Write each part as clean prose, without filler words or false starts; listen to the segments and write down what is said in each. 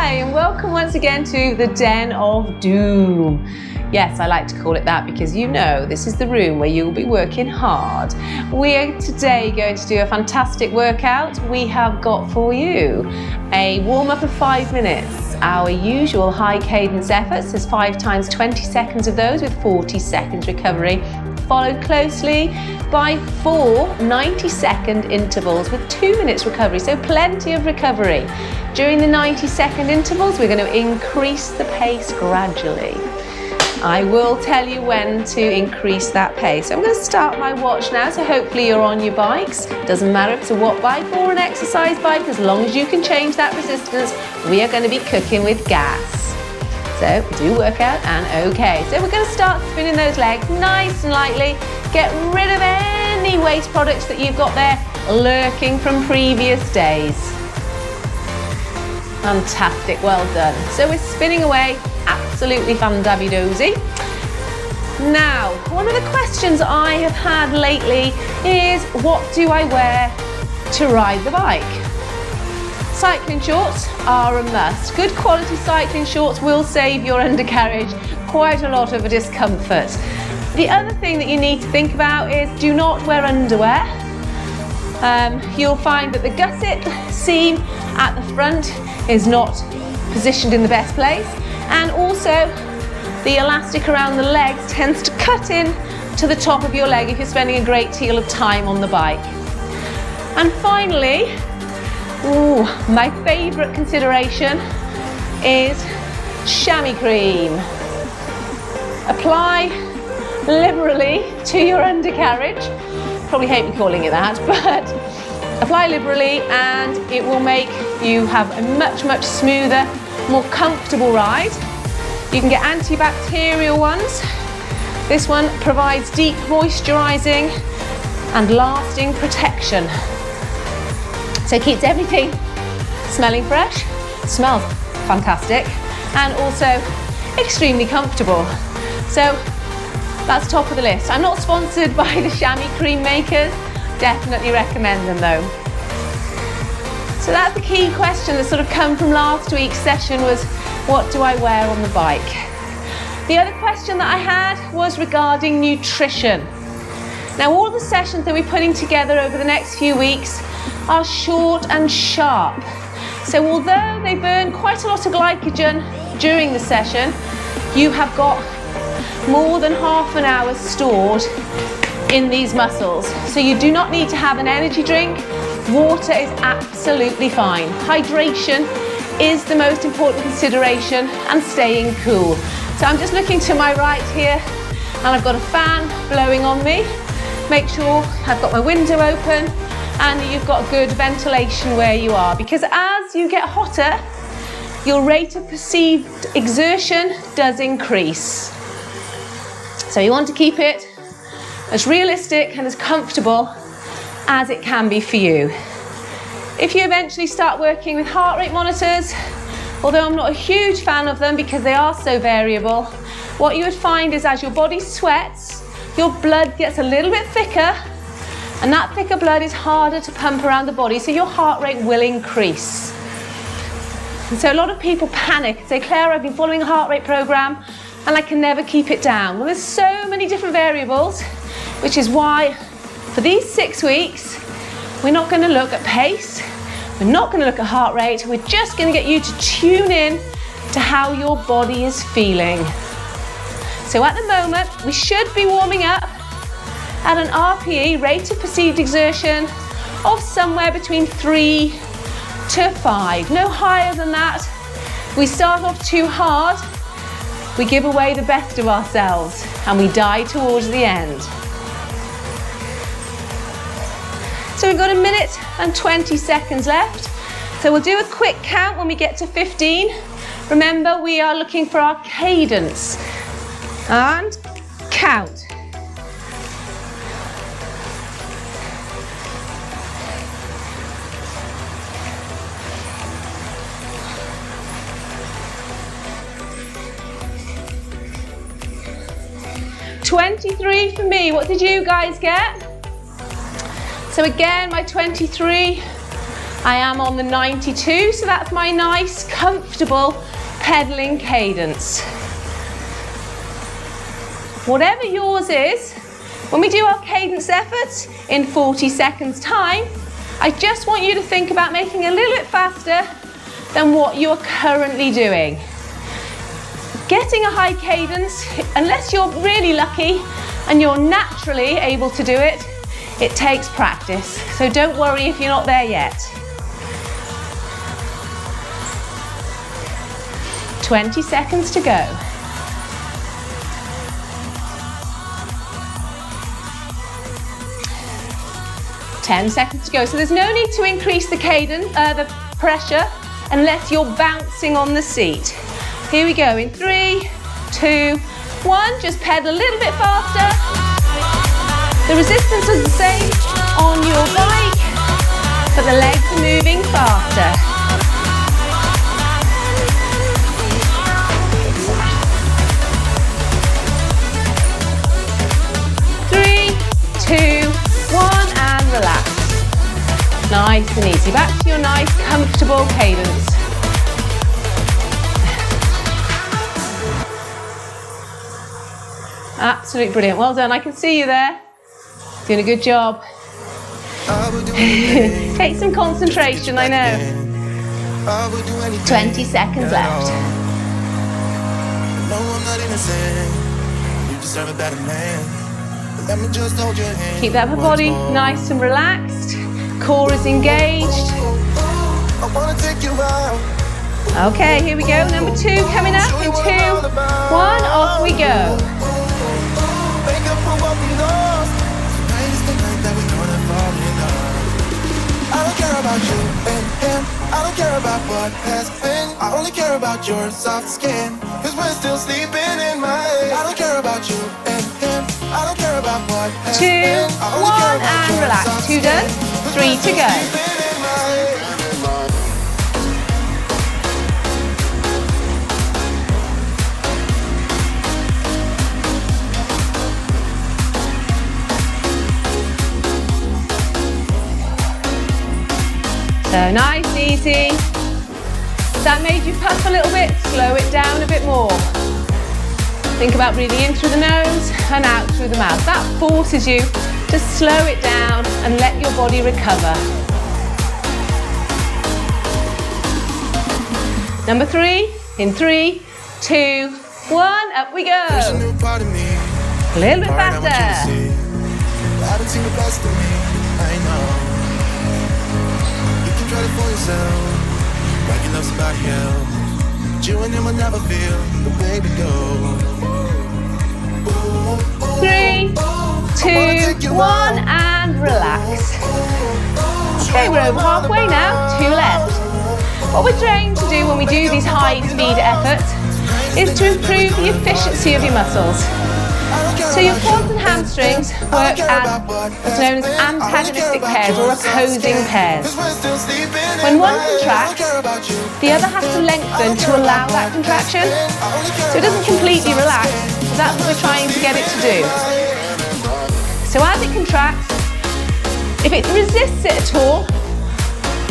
Hi, and welcome once again to the Den of Doom. Yes, I like to call it that because you know this is the room where you'll be working hard. We're today going to do a fantastic workout. We have got for you a warm-up of 5 minutes. Our usual high cadence efforts is 5 times 20 seconds of those with 40 seconds recovery, followed closely by 4 90-second intervals with 2 minutes recovery, so plenty of recovery. During the 90-second intervals, we're going to increase the pace gradually. I will tell you when to increase that pace. I'm going to start my watch now, so hopefully you're on your bikes. Doesn't matter if it's a watt bike or an exercise bike, as long as you can change that resistance, we are going to be cooking with gas. So do work out and okay. So we're going to start spinning those legs nice and lightly. Get rid of any waste products that you've got there lurking from previous days. Fantastic, well done. So we're spinning away, absolutely fandabby-dozy. Now, one of the questions I have had lately is, what do I wear to ride the bike? Cycling shorts are a must. Good quality cycling shorts will save your undercarriage quite a lot of discomfort. The other thing that you need to think about is do not wear underwear. You'll find that the gusset seam at the front is not positioned in the best place, and also the elastic around the legs tends to cut in to the top of your leg if you're spending a great deal of time on the bike. And finally, my favourite consideration is Shammy Cream. Apply liberally to your undercarriage. Probably hate me calling it that, but apply liberally and it will make you have a much smoother, more comfortable ride. You can get antibacterial ones. This one provides deep moisturising and lasting protection. So it keeps everything smelling fresh, smells fantastic, and also extremely comfortable. So that's top of the list. I'm not sponsored by the Shammy Cream makers, definitely recommend them though. So that's the key question that sort of come from last week's session was, what do I wear on the bike? The other question that I had was regarding nutrition. Now all the sessions that we're putting together over the next few weeks are short and sharp. So although they burn quite a lot of glycogen during the session, you have got more than half an hour stored in these muscles. So you do not need to have an energy drink. Water is absolutely fine. Hydration is the most important consideration, and staying cool. So I'm just looking to my right here and I've got a fan blowing on me. Make sure I've got my window open and you've got good ventilation where you are, because as you get hotter, your rate of perceived exertion does increase. So you want to keep it as realistic and as comfortable as it can be for you. If you eventually start working with heart rate monitors, although I'm not a huge fan of them because they are so variable, what you would find is as your body sweats, your blood gets a little bit thicker, and that thicker blood is harder to pump around the body, so your heart rate will increase. And so a lot of people panic and say, Claire, I've been following a heart rate program and I can never keep it down. Well, there's so many different variables, which is why for these 6 weeks, we're not going to look at pace, we're not going to look at heart rate, we're just going to get you to tune in to how your body is feeling. So at the moment, we should be warming up at an RPE, rate of perceived exertion, of somewhere between 3 to 5, no higher than that. If we start off too hard, we give away the best of ourselves and we die towards the end. So we've got 1 minute and 20 seconds left. So we'll do a quick count when we get to 15. Remember, we are looking for our cadence. And count. $23 for me. What did you guys get? So again, my 23 I am on the 92, so that's my nice, comfortable pedaling cadence. Whatever yours is, when we do our cadence efforts in 40 seconds time, I just want you to think about making a little bit faster than what you're currently doing. Getting a high cadence, unless you're really lucky and you're naturally able to do it, it takes practice. So don't worry if you're not there yet. 20 seconds to go. Ten seconds to go. So there's no need to increase the cadence, the pressure, unless you're bouncing on the seat. Here we go in 3, 2, 1. Just pedal a little bit faster. The resistance is the same on your bike, but the legs are moving faster. 3, 2, 1, and relax. Nice and easy. Back to your nice, comfortable cadence. Absolutely brilliant. Well done. I can see you there. Doing a good job. Take some concentration, I know. 20 seconds left. Keep that upper body nice and relaxed. Core is engaged. Okay, here we go. Number 2 coming up in 2, 1, off we go. I don't care about you and him. I don't care about what has been. I only care about your soft skin. Cause we're still sleeping in my head. I don't care about you and him. I don't care about what has 2, 1, been. and relax. 2 done, 3 to go. So nice, easy. That made you puff a little bit, slow it down a bit more. Think about breathing in through the nose and out through the mouth. That forces you to slow it down and let your body recover. Number 3, in 3, 2, 1, up we go. A little bit faster. Try it for yourself, like you love somebody else. But you and him will never feel the baby go. 3, 2, 1, and relax. Okay, we're over halfway now, 2 left. What we're trying to do when we do these high speed efforts is to improve the efficiency of your muscles. So your quads and hamstrings work as what's known as antagonistic pairs or opposing pairs. When one contracts, the other has to lengthen to allow that contraction. So it doesn't completely relax, but that's what we're trying to get it to do. So as it contracts, if it resists it at all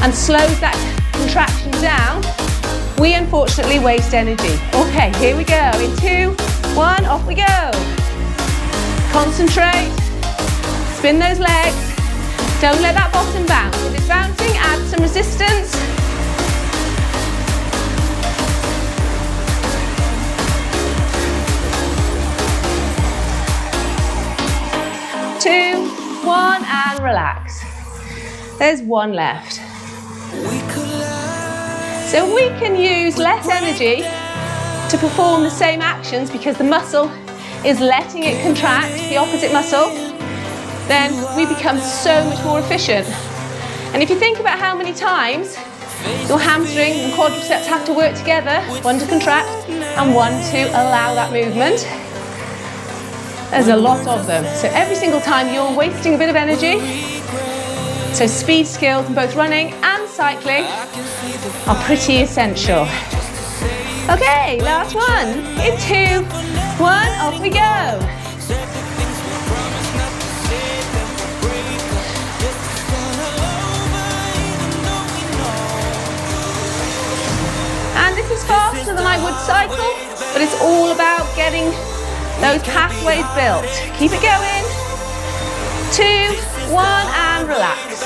and slows that contraction down, we unfortunately waste energy. Okay, here we go. In 2, 1, off we go. Concentrate, spin those legs, don't let that bottom bounce. If it's bouncing, add some resistance. Two, 1, and relax. There's 1 left. So we can use less energy to perform the same actions because the muscle is letting it contract, the opposite muscle, then we become so much more efficient. And if you think about how many times your hamstring and quadriceps have to work together, one to contract and one to allow that movement, there's a lot of them. So every single time you're wasting a bit of energy. So speed skills in both running and cycling are pretty essential. Okay, last one. In 2, 1, off we go. minutes is faster than I would cycle, but it's all about getting those pathways built. Keep it going. 2, 1, and relax.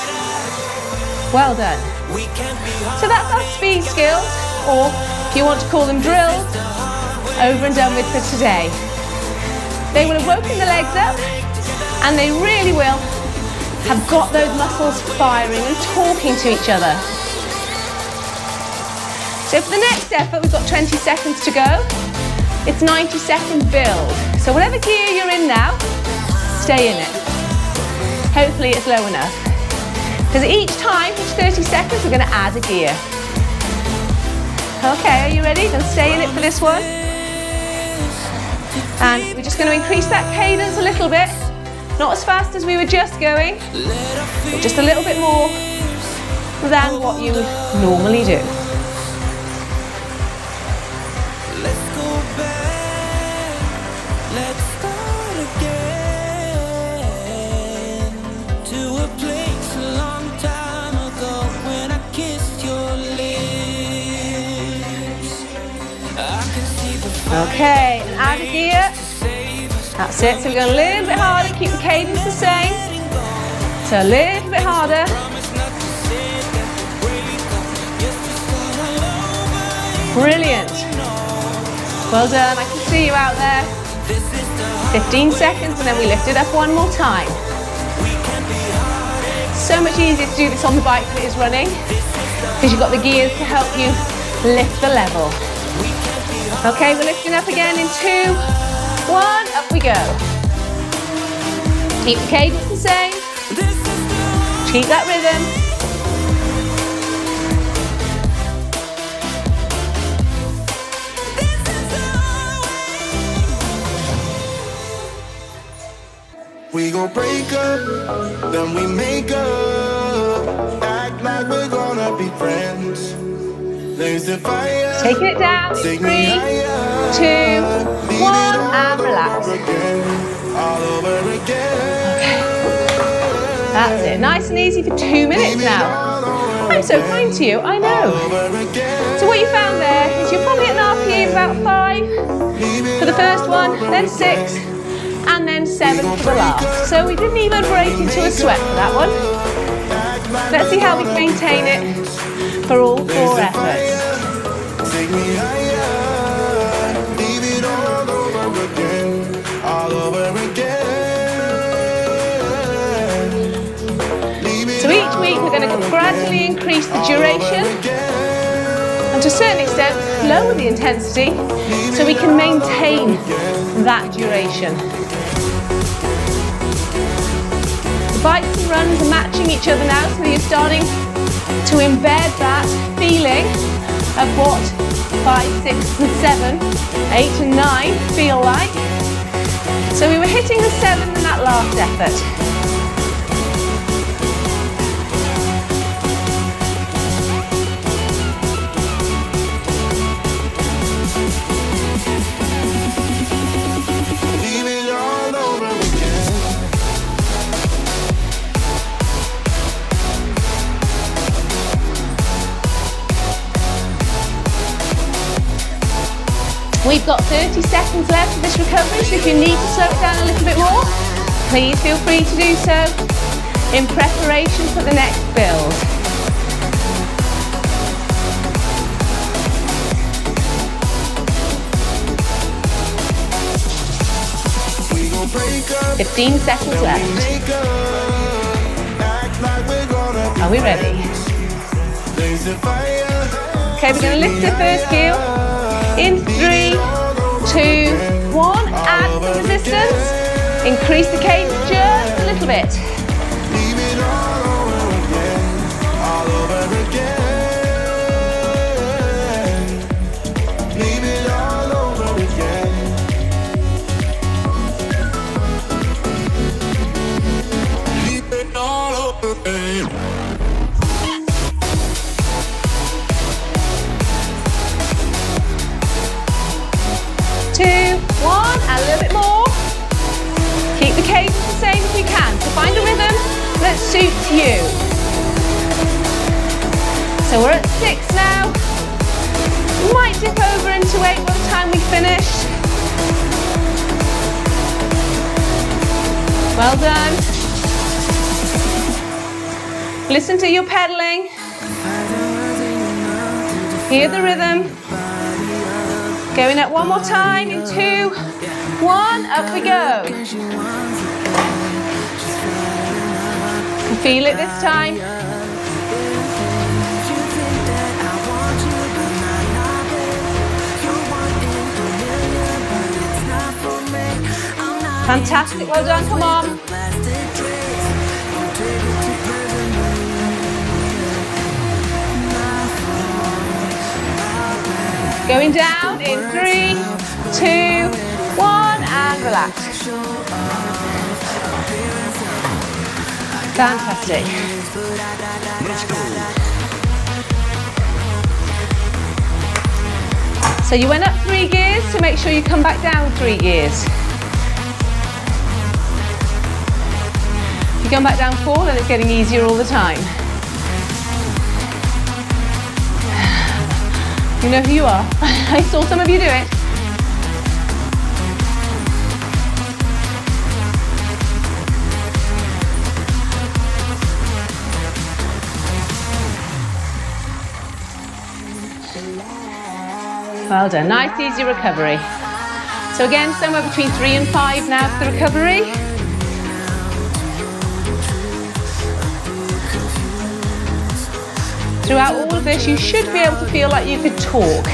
Well done. So that's our speed skills, or if you want to call them drills, over and done with for today. They will have woken the legs up, and they really will have got those muscles firing and talking to each other. So for the next effort, we've got 20 seconds to go. It's 90-second build. So whatever gear you're in now, stay in it. Hopefully it's low enough. Because each 30 seconds, we're going to add a gear. Okay, are you ready? Then stay in it for this one. And we're just going to increase that cadence a little bit. Not as fast as we were just going, but just a little bit more than what you would normally do. Let's go back, let's start again, to a place a long time ago when I kissed your lips. I can see the fire. Okay, and add a gear. That's it, so we're going a little bit harder, keep the cadence the same. So a little bit harder. Brilliant. Well done, I can see you out there. 15 seconds and then we lift it up one more time. So much easier to do this on the bike than it is running, because you've got the gears to help you lift the level. Okay, we're lifting up again in 2, 1, up we go. Keep the cadence the same. Keep that rhythm. We gon' break up, then we make up. Act like we're gonna be friends. There's the fire. Taking it down. 3, 2, 1, and relax. All over again. That's it. Nice and easy for 2 minutes now. I'm so kind to you, I know. So what you found there is you're probably at an RPE of about 5 for the first one, then 6, and then 7 for the last. So we didn't even break into a sweat for that one. Let's see how we can maintain it for all 4 efforts. Take me higher, leave it all over again, all over again. So each week we're going to gradually increase the duration and to a certain extent lower the intensity so we can maintain that duration. The bikes and runs are matching each other now, so you're starting to embed that feeling of what 5, 6 and 7, 8 and 9 feel like. So we were hitting the 7 in that last effort. Leave it all over again. We've got 30 seconds left of this recovery, so if you need to slow it down a little bit more, please feel free to do so in preparation for the next build. We gon' break up, 15 seconds left. make up, act like we're gonna be Are we ready? friends. There's the fire. Okay, we're going to lift the first heel in 3, 2, 1. Add some resistance. Increase the cadence just a little bit. Leave it all over again, all over again. Leave it all over again. Leave it all over again. 2, 1, and a little bit more. Keep the cadence the same if you can. So find a rhythm that suits you. So we're at 6 now. You might dip over into 8 by the time we finish. Well done. Listen to your pedaling. Hear the rhythm. Going up one more time in 2, 1, up we go. Feel it this time. Fantastic, well done, come on. Going down in 3, 2, 1, and relax. Fantastic. So you went up 3 gears to make sure you come back down 3 gears. If you come back down 4, then it's getting easier all the time. You know who you are. I saw some of you do it. Well done, nice easy recovery. So again, somewhere between 3 and 5 now for the recovery. Throughout all of this, you should be able to feel like you could talk.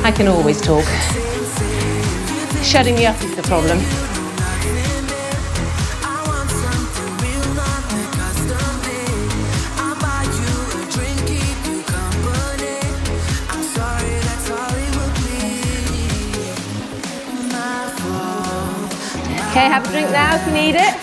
I can always talk. Shutting me up is the problem. Okay, have a drink now if you need it.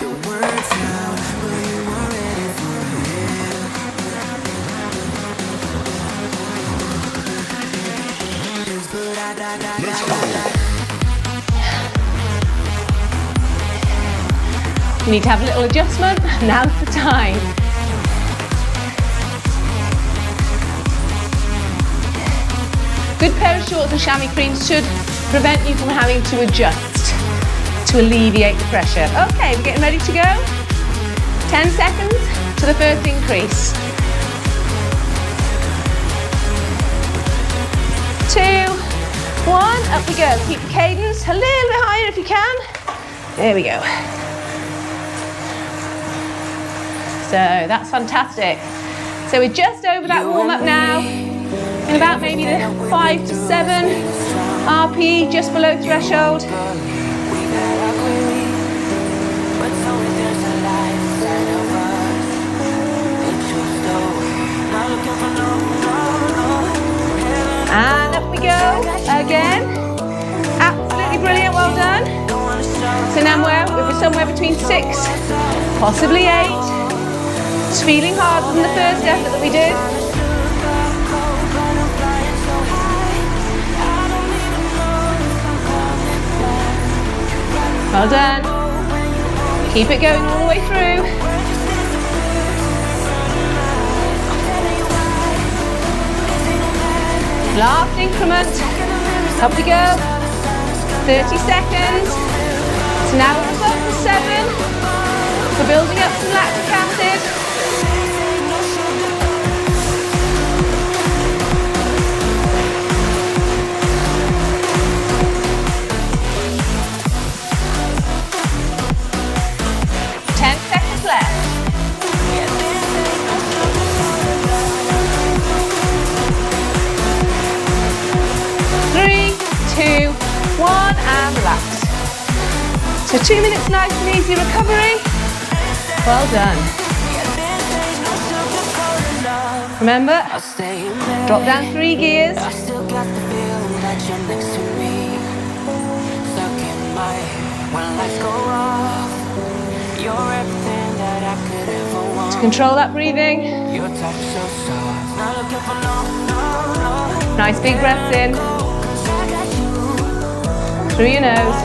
You need to have a little adjustment. Now's the time. Good pair of shorts and chamois creams should prevent you from having to adjust to alleviate the pressure. Okay, we're getting ready to go. 10 seconds to the first increase. 2, 1, up we go. Keep the cadence a little bit higher if you can. There we go. So that's fantastic. So we're just over that warm up now. In about maybe the 5 to 7 RPE, just below threshold. And up we go again. Absolutely brilliant, well done. So now we're somewhere between 6, possibly 8. It's feeling harder than the first effort that we did. Well done. Keep it going all the way through. Last increment. Up we go. 30 seconds. So now we're up to 7. We're building up some lactic acid. Left. 3, 2, 1, and relax. So 2 minutes nice and easy recovery. Well done. Remember, drop down 3 gears. To control that breathing. Nice big breaths in. Through your nose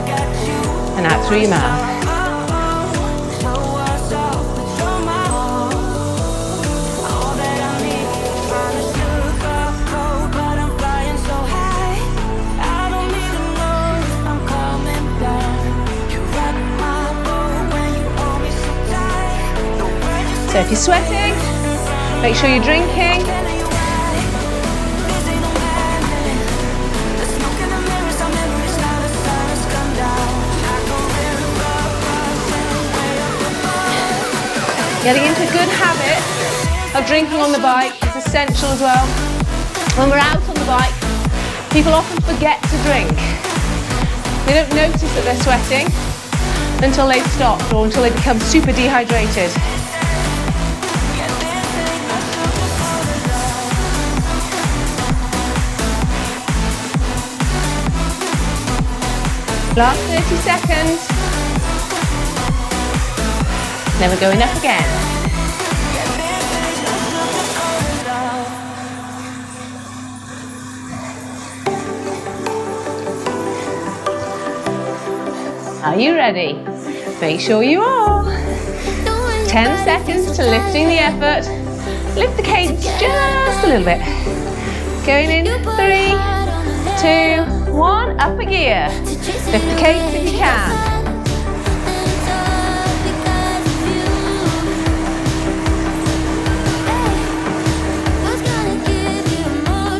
and out through your mouth. So if you're sweating, make sure you're drinking. Getting into a good habit of drinking on the bike is essential as well. When we're out on the bike, people often forget to drink. They don't notice that they're sweating until they've stopped or until they become super dehydrated. Last 30 seconds. Then we're going up again. Are you ready? Make sure you are. 10 seconds to lifting the effort. Lift the cadence just a little bit. Going in 3, 2, 1, up a gear. Lift the cadence if you can.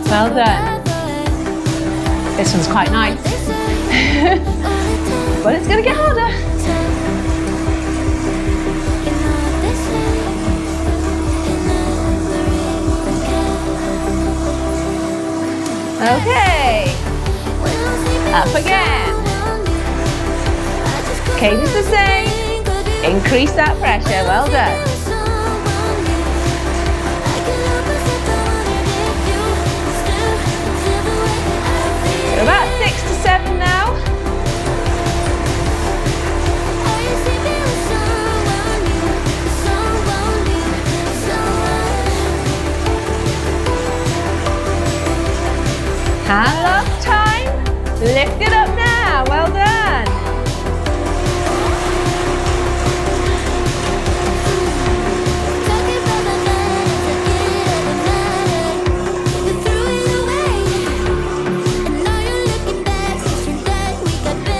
Well done. This one's quite nice. But it's going to get harder. Okay. Up again. Cadence the same. Increase that pressure. Well done. We're about 6 to 7 now. And last time. Lift it up now. Well done.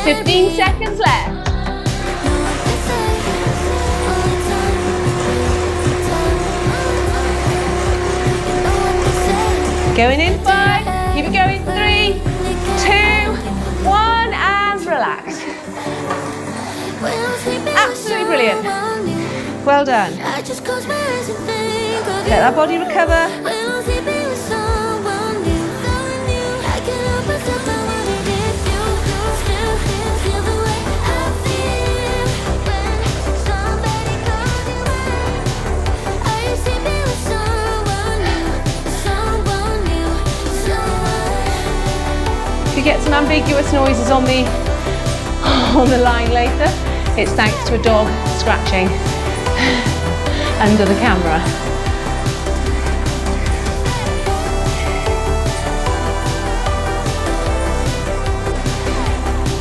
Fifteen seconds left. Going in 5. Keep it going. 3, 2, 1, and relax. Absolutely brilliant. Well done. Let that body recover. If you get some ambiguous noises on the line later, it's thanks to a dog scratching under the camera.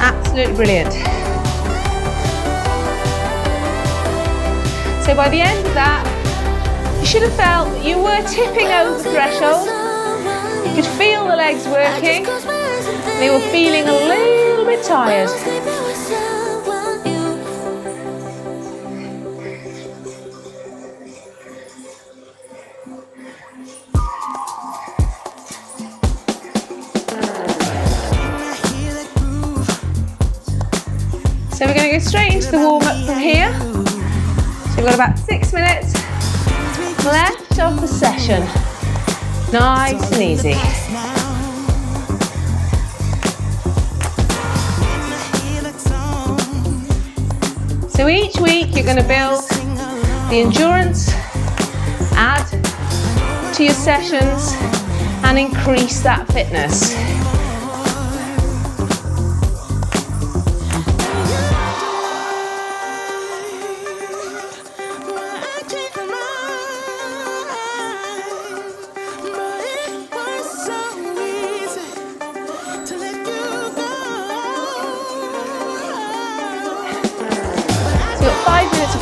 Absolutely brilliant. So by the end of that, you should have felt that you were tipping over the threshold. You could feel the legs working. They were feeling a little bit tired. So we're going to go straight into the warm-up from here. So we've got about 6 minutes left of the session. Nice and easy. So each week you're going to build the endurance, add to your sessions and increase that fitness.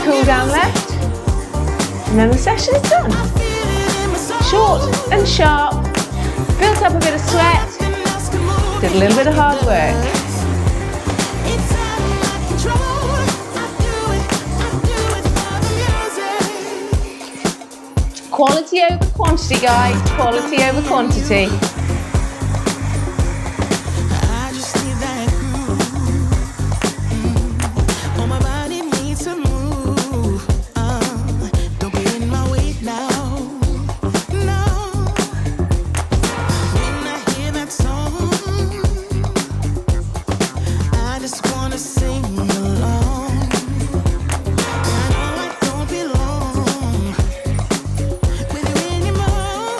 Cool down left, and then the session is done. Short and sharp, built up a bit of sweat, did a little bit of hard work. Quality over quantity, guys. Quality over quantity. I just need that groove. Oh, my body needs to move. Don't be in my way now. No. When I hear that song, I just wanna sing along. I know I don't belong with you anymore.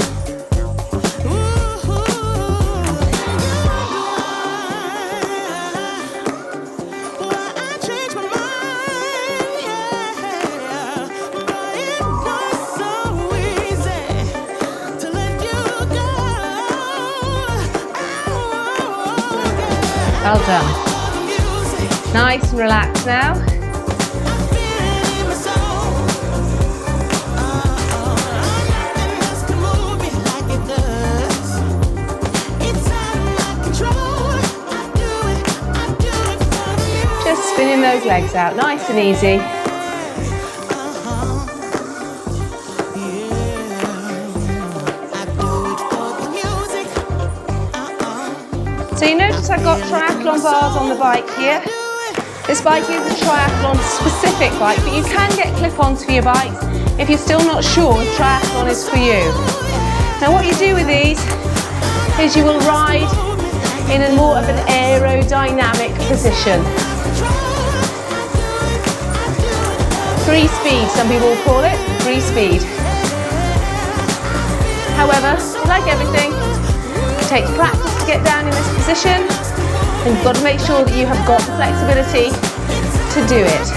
Ooh, why I changed my mind, yeah. But it was so easy to let you go. Well done. Music, Nice and relaxed now. I feel it in my soul. Nothing else can move me like it does. It's out of my control. I do it for you. Just spinning those legs out, nice and easy. I do it for the music. So you notice I've got triathlon bars on the bike here. This bike is a triathlon specific bike, but you can get clip-ons for your bikes if you're still not sure if triathlon is for you. Now what you do with these is you will ride in a more of an aerodynamic position. 3 speed, some people will call it, 3 speed. However, like everything, it takes practice to get down in this position, and you've got to make sure that you have got the flexibility to do it.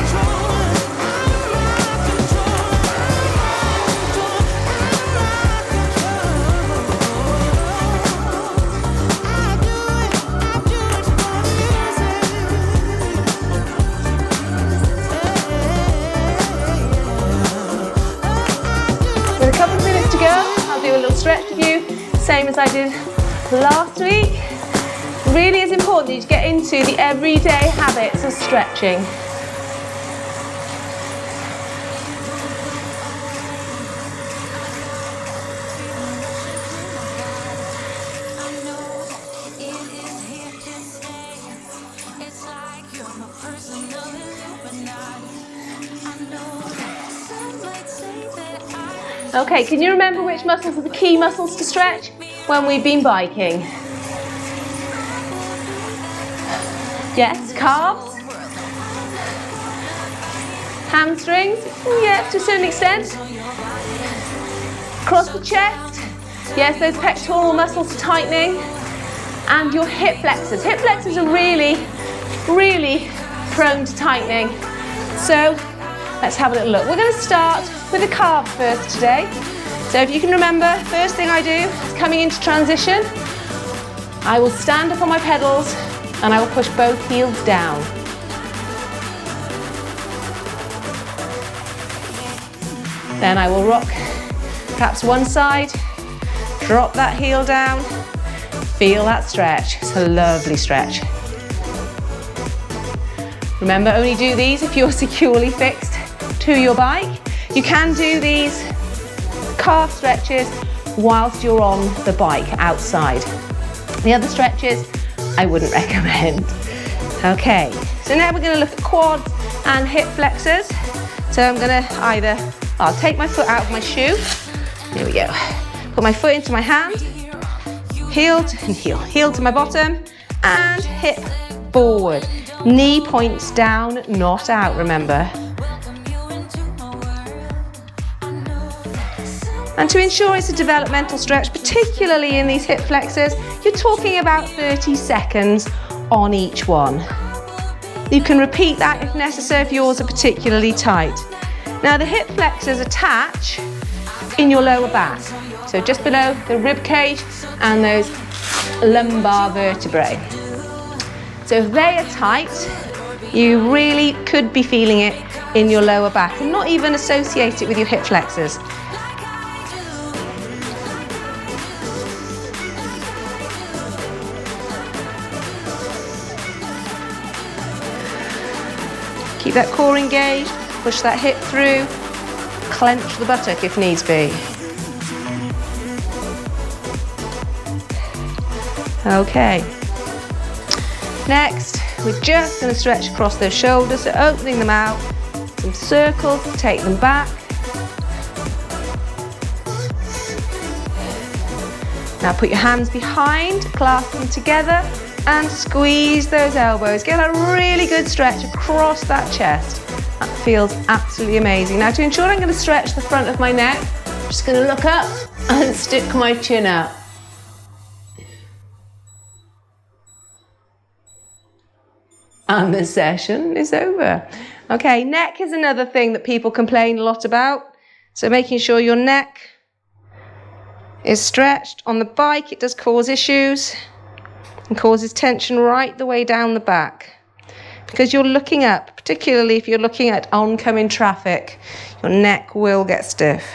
With a couple of minutes to go, I'll do a little stretch with you, same as I did last week. Really is important that you get into the everyday habits of stretching. Okay, can you remember which muscles are the key muscles to stretch when we've been biking? Yes, calves, hamstrings, yeah, to a certain extent. Across the chest, yes, those pectoral muscles are tightening. And your hip flexors. Hip flexors are really, really prone to tightening. So let's have a little look. We're going to start with the calves first today. So if you can remember, first thing I do is coming into transition, I will stand up on my pedals and I will push both heels down. Then I will rock perhaps one side, drop that heel down, feel that stretch. It's a lovely stretch. Remember, only do these if you're securely fixed to your bike. You can do these calf stretches whilst you're on the bike outside. The other stretches I wouldn't recommend. Okay, so now we're going to look at quads and hip flexors. So I'm going to I'll take my foot out of my shoe. There we go. Put my foot into my hand, heel to heel, heel to my bottom, and hip forward. Knee points down, not out, remember. And to ensure it's a developmental stretch, particularly in these hip flexors, you're talking about 30 seconds on each one. You can repeat that if necessary if yours are particularly tight. Now the hip flexors attach in your lower back, so just below the rib cage and those lumbar vertebrae. So if they are tight, you really could be feeling it in your lower back and not even associate it with your hip flexors. Keep that core engaged, push that hip through, clench the buttock if needs be. Okay. Next, we're just going to stretch across those shoulders, so opening them out, some circles, take them back. Now put your hands behind, clasp them together, and squeeze those elbows. Get a really good stretch across that chest. That feels absolutely amazing. Now to ensure I'm going to stretch the front of my neck, I'm just going to look up and stick my chin out. And the session is over. Okay, neck is another thing that people complain a lot about. So making sure your neck is stretched. On the bike, it does cause issues and causes tension right the way down the back. Because you're looking up, particularly if you're looking at oncoming traffic, your neck will get stiff.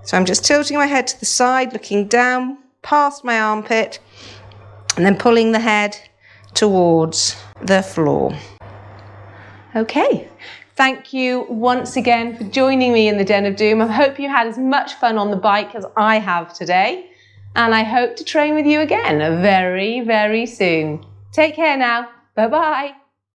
So I'm just tilting my head to the side, looking down past my armpit, and then pulling the head towards the floor. Okay, thank you once again for joining me in the Den of Doom. I hope you had as much fun on the bike as I have today, and I hope to train with you again very, very soon. Take care now. Bye-bye.